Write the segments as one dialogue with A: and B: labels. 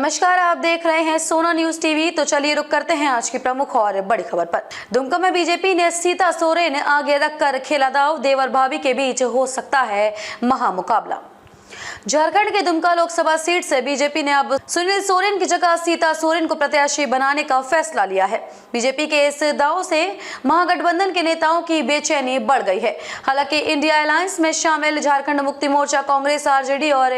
A: नमस्कार, आप देख रहे हैं सोना न्यूज टीवी। तो चलिए रुक करते हैं आज की प्रमुख और बड़ी खबर पर। दुमका में बीजेपी ने सीता सोरेन आगे रखकर खेला दाव, देवर भाभी के बीच हो सकता है महामुकाबला। झारखंड के दुमका लोकसभा सीट से बीजेपी ने अब सुनील सोरेन की जगह सीता सोरेन को प्रत्याशी बनाने का फैसला लिया है। बीजेपी के इस दाव से महागठबंधन के नेताओं की बेचैनी बढ़ गई है। हालांकि इंडिया अलायंस में शामिल झारखंड मुक्ति मोर्चा, कांग्रेस, आरजेडी और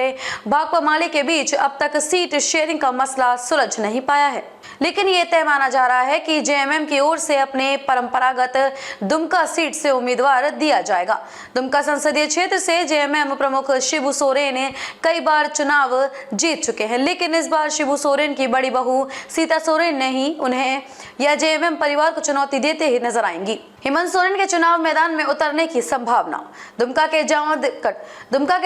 A: भाकपा माले के बीच अब तक सीट शेयरिंग का मसला सुलझ नहीं पाया है, लेकिन ये तय माना जा रहा है कि जेएमएम की ओर से अपने परंपरागत दुमका सीट से उम्मीदवार दिया जाएगा। दुमका संसदीय क्षेत्र से जेएमएम प्रमुख शिबू सोरेन कई बार चुनाव जीत चुके हैं, लेकिन इस बार शिबू सोरेन की बड़ी बहू सीता सोरेन ने ही उन्हें या जेएमएम परिवार को चुनौती देते ही नजर आएंगी। हेमंत सोरेन के चुनाव मैदान में उतरने की संभावना। दुमका के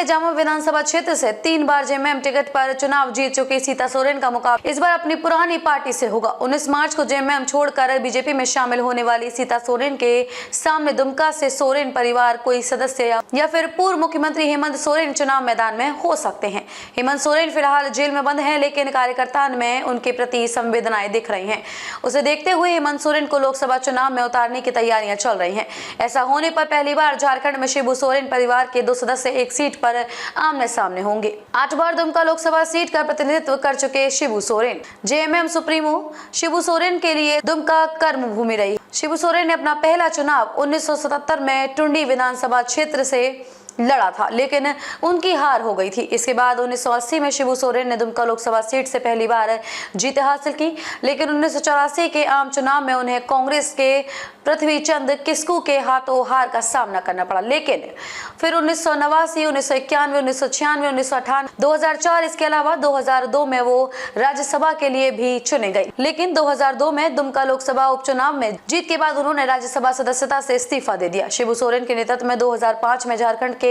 A: जामा विधानसभा क्षेत्र से 3 बार जेएमएम टिकट पर चुनाव जीत चुकी सीता सोरेन का मुकाबला इस बार अपनी पुरानी पार्टी से होगा। 19 मार्च को जेएमएम छोड़कर बीजेपी में शामिल होने वाली सीता सोरेन के सामने दुमका से सोरेन परिवार कोई सदस्य या फिर पूर्व मुख्यमंत्री हेमंत सोरेन चुनाव मैदान में हो सकते हैं। हेमंत सोरेन फिलहाल जेल में बंद हैं, लेकिन कार्यकर्ताओं में उनके प्रति संवेदनाएं दिख रही हैं। उसे देखते हुए हेमंत सोरेन को लोकसभा चुनाव में उतारने की तैयारियां चल रही हैं। ऐसा होने पर पहली बार झारखंड में शिबू सोरेन परिवार के 2 सदस्य एक सीट पर आमने सामने होंगे। 8 बार दुमका लोकसभा सीट का प्रतिनिधित्व कर चुके शिबू सोरेन जेएमएम सुप्रीमो शिबू सोरेन के लिए दुमका कर्म भूमि रही। शिबू सोरेन ने अपना पहला चुनाव 1977 में टुंडी विधानसभा क्षेत्र से लड़ा था, लेकिन उनकी हार हो गई थी। इसके बाद 1980 में शिबू सोरेन ने दुमका लोकसभा सीट से पहली बार जीत हासिल की, लेकिन 1984 के आम चुनाव में उन्हें कांग्रेस के पृथ्वी चंद किस्कू के हाथों हार का सामना करना पड़ा। लेकिन फिर 1989, 1991, 1996, 1998, 2004, इसके अलावा 2002 में वो राज्यसभा के लिए भी चुने गई। लेकिन 2002 में दुमका लोकसभा उपचुनाव में जीत के बाद उन्होंने राज्यसभा सदस्यता से इस्तीफा दे दिया। शिबू सोरेन के नेतृत्व में 2005 में झारखंड के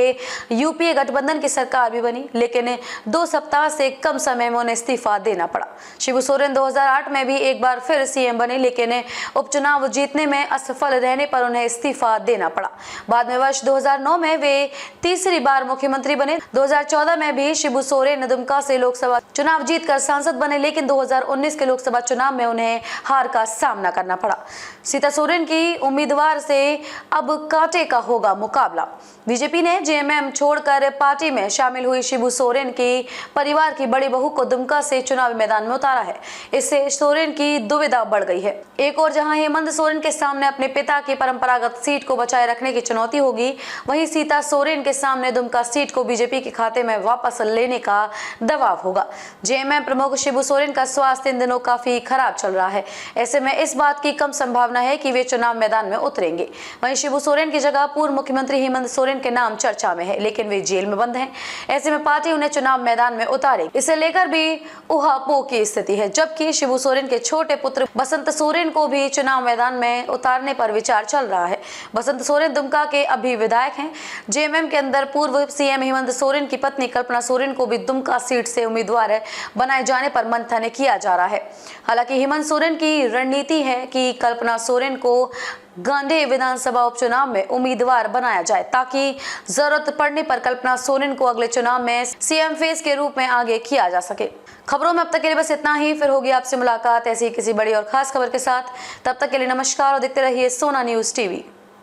A: यूपीए गठबंधन की सरकार भी बनी, लेकिन 2 सप्ताह से कम समय में उन्हें इस्तीफा देना पड़ा। शिबू सोरेन 2008 में भी एक बार फिर सीएम बने, लेकिन उपचुनाव जीतने में असफल रहने पर उन्हें इस्तीफा देना पड़ा। बाद में वर्ष 2009 में वे तीसरी बार मुख्यमंत्री बने। 2014 में भी शिबू सोरेन दुमका से लोकसभा चुनाव जीतकर सांसद बने, लेकिन 2019 के लोकसभा चुनाव में उन्हें हार का सामना करना पड़ा। सीता सोरेन की उम्मीदवार से अब कांटे का होगा मुकाबला। बीजेपी ने जेएमएम छोड़कर पार्टी में शामिल हुई शिबू सोरेन की परिवार की बड़ी बहू को दुमका से चुनावी मैदान में उतारा है। इससे सोरेन की दुविधा बढ़ गई है। एक और जहां हेमंत सोरेन के सामने अपने पिता की परंपरागत सीट को बचाए रखने की चुनौती होगी, वहीं सीता सोरेन के सामने दुमका सीट को बीजेपी के खाते में वापस लेने का दबाव होगा। जेएमएम प्रमुख शिबू सोरेन का स्वास्थ्य इन दिनों काफी खराब चल रहा है। ऐसे में इस बात की कम संभावना है कि वे चुनाव मैदान में उतरेंगे। वहीं शिबू सोरेन की जगह पूर्व मुख्यमंत्री हेमंत सोरेन के नाम चर्चा में है, लेकिन वे जेल में बंद हैं। ऐसे में पार्टी उन्हें चुनाव मैदान में उतारेगी। इसे लेकर भी उहापोह की स्थिति है, जबकि शिबू सोरेन के छोटे पुत्र बसंत सोरेन को भी चुनाव मैदान में उतारने पर विचार चल रहा है। बसंत सोरेन दुमका के अभी विधायक हैं। जेएमएम के अंदर पूर्व सीएम हेमंत सोरेन की पत्नी कल्पना सोरेन को भी दुमका सीट से उम्मीदवार बनाए जाने पर मंथन किया जा रहा है। हालांकि हेमंत सोरेन की रणनीति है कि कल्पना सोरेन को गांधी विधानसभा उपचुनाव में उम्मीदवार बनाया जाए, ताकि जरूरत पड़ने पर कल्पना सोरेन को अगले चुनाव में सीएम फेस के रूप में आगे किया जा सके। खबरों में अब तक के लिए बस इतना ही। फिर होगी आपसे मुलाकात ऐसी किसी बड़ी और खास खबर के साथ। तब तक के लिए नमस्कार और देखते रहिए सोना न्यूज टीवी।